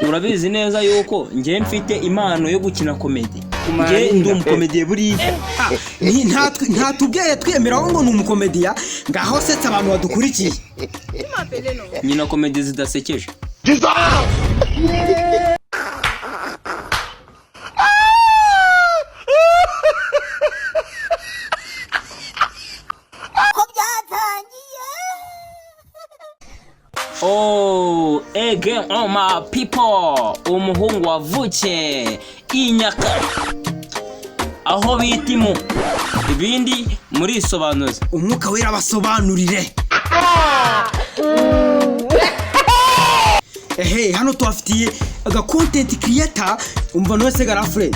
urabizi neza yuko ngiye mfite impano yo gukina komedi. Ngiye ndi umukomediye buriya. Ntatubwiye twemeraho ngo ni umukomediya, ngaho setsa abantu badukurikiye. Nyina komedi zidasekeje. Oh, again, oh my people, umuhungu wavuke inyaka aho bitimu ibindi muri isobanuza umwuka wera basobanurire. Hano tuafitiye aga content creator umva nose garafre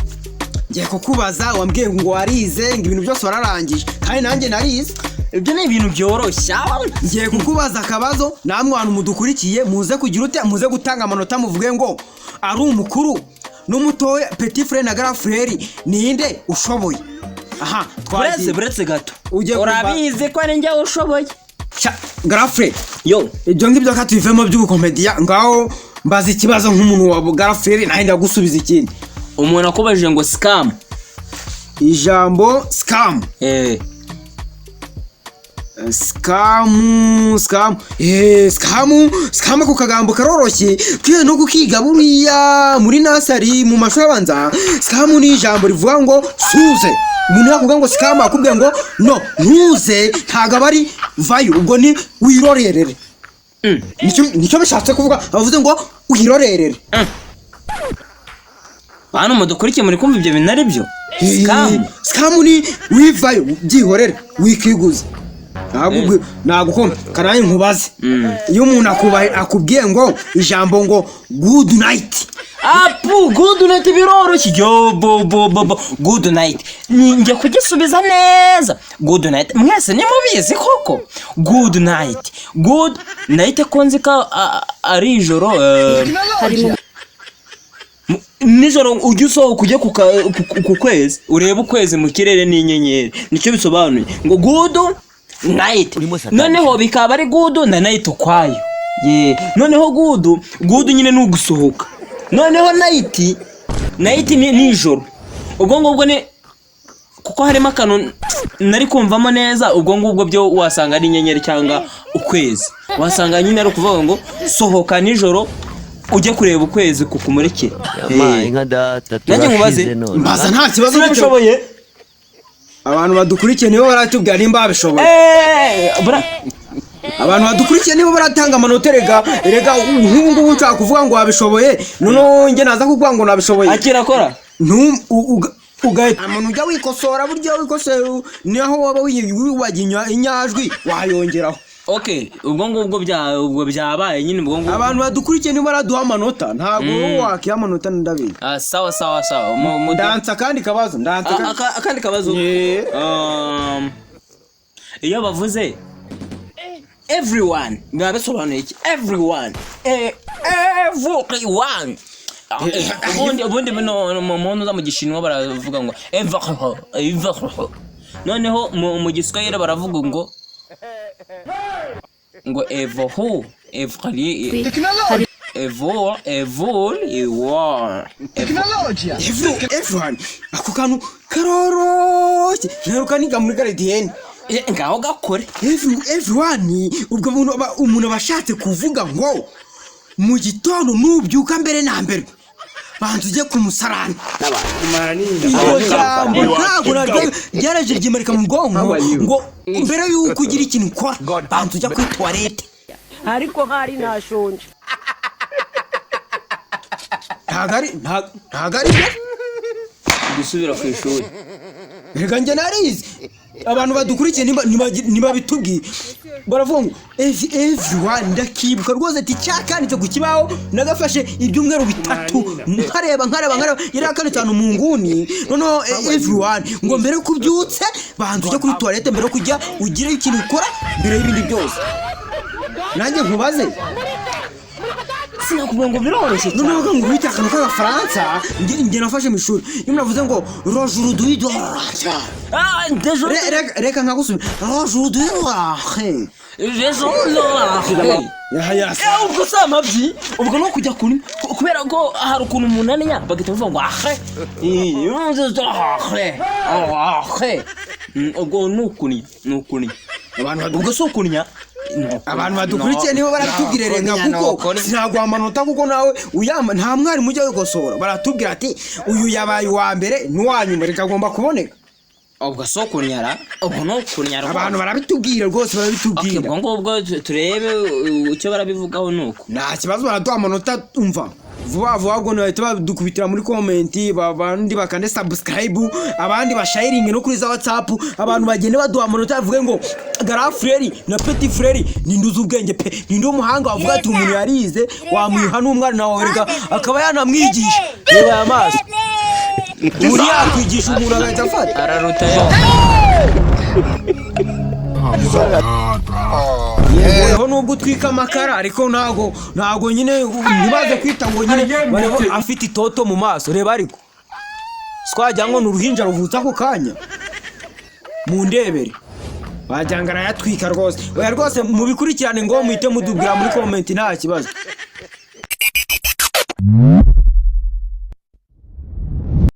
ngiye kukubaza wambwiye ngo warize ngo ibintu byose wararangije kandi nanjye narize. Ibyo ni ibintu byoroshye. Ngiye kukubaza akabazo namwe abantu mudukurikiye muze kugira ute muze gutanga amanota muvuge ngo ari umukuru n'umutoya petit frère na grand frère ninde ushoboye. Aha buretse gato urabizi ko ari njye ushoboye. Grand frère yo ibyo ngibyo katuvemo by'ubukomediya ngaho mbaza ikibazo nk'umuntu wa grand frère nahe ndagusubiza ikindi. Umuntu akubajije ngo scam ijambo scam scam ku kagambo karoroshye twiye no kukiga buriya muri nasari mu mashuri abanza. Scam ni ijambo rivuga ngo suze. Umuntu yakuvuga ngo scam akubwiye ngo no ntuze ntago bari vayo ubwo ni wirorerere. Nicyo bishatse kuvuga bavuze ngo wirorerere. Hano mudukurikiye muri kumva ibyo bintu ari byo. Scam ni wivayo byihorere wikiguza. Nagukombe karaye nkubaze iyo umuntu akubwiye ngo ijambo ngo good night. Good night biroroshye good night njye kugisubiza neza. Good night mwese ni mubizi koko. Good night konzika ari ijoro nijoro ujye usohoka ujye ku kwezi urebe ukwezi mu kirere n'inyenyeri nicyo bisobanuye ngo good night. Noneho bikaba ari good na night ukwayo. Noneho good nyine ni ugusohoka. Noneho night ni nijoro. Ubwo ngubwo ni kuko harimo akantu nari kumvamo neza. Ubwo ngubwo byo wasanga ari inyenyeri cyangwa ukwezi. Wasanga nyine ari kuvuga ngo sohoka nijoro ujye kureba ukwezi kukumurikira. Nanjye nkubaze mbaza nta kibazo nabishoboye. Abantu badukurikiye nibo baratubwira nimba babishoboye. Abantu badukurikiye nibo baratanga amanota rega nk'ubu nshaka kuvuga ngo wabishoboye none nge naza kuvuga ngo nabishoboye. Akirakora ugahita umuntu ujya wikosora buryo wikosera niho waba wiwaginya inyajwi wayongeraho. Ubwo ngubwo byabaye nyine. Ubwo ngubwo abantu badukurikiye nibo baraduha amanota ntabwo wakiha amanota ndabizi. Sawa ndanza kandi kabazo akandi kabazo. Iyo bavuze everyone bisobanuye iki? Everyone ubundi muntu za mu gishinwa baravuga ngo everyone. Noneho mu giswahili baravuga ngo everyone. Ako kantu karoroshye ntaruka niga muri garidiyeni ngaho gakore. Everyone ubwo umuntu abashatse kuvuga ngo mu gitondo nubyuka mbere na mbere bantu ujye ku musarani. Iyo jambo ntabwo ryaraje ryimarika mu bwonko ngo mbere yuko ugira ikintu ukora bantu ujya kuri toilette. Ariko hari nashonje. Ntagari gusubira ku ishuri. Rega njye narize. Abantu badukurikiye niba bitubwiye baravuga ngo everyone ndakibuka rwose ati cyakanditse ku kibaho nagafashe ibyumweru bitatu nkareba yari akandi cyane mu nguni. Noneho everyone ngo mbere kubyutse bantu ujya kuri toilette mbere kujya ugire ikintu ukora mbere y'ibindi byose. Nanjye nkubaze sinakubwiye ngo biroroshye cyane. Noneho ngo wita akantu k'agafaransa njye nafashe mu ishuri iyo navuze ngo aujourd'hui déjà reka nkagusubira aujourd'hui ubwo si amabyi ubwo no kujya kubera ko hari ukuntu umuntu aninya bagahita bavuga ngo ubwo ni ukuninya ubwo si ukuninya abantu badukurikiye nibo baratubwira renga kuko sinagwa amanota kuko nawe uyama nta mwari mujya wikosora baratubwira ati uyu yabaye wa mbere n'uwanyuma reka agomba kuboneka ubwo so kunyara ubwo no kunyara abantu barabitubwira rwose barabitubwira ubwo ngubwo turebe icyo barabivugaho nuko nta kibazo baraduha amanota umva vuba ubwo bahita badukubitira muri comment abandi bakande subscribe abandi basharinge no kuri za WhatsApp abantu bagende baduha amanota bavuge ngo gara frere na petit frere ninduza ubwenge pe ninde umuhanga wavuga ati umuntu yarize wamwiha n'umwana wawe rega akaba yanamwigisha reba amaso uri yakwigisha umuntu agahita afata araruta yo yewe nubwo twika amakara ariko ntago nyine ntibaze kwita ngo nyine afite itoto mu maso reba ariko swajya ngo n'uruhinja ruvutsa ako kanya mu ndebere wajyanga arayatwika rwose oya rwose mubikurikirane ngo muhite mudubwira muri comment nta kibazo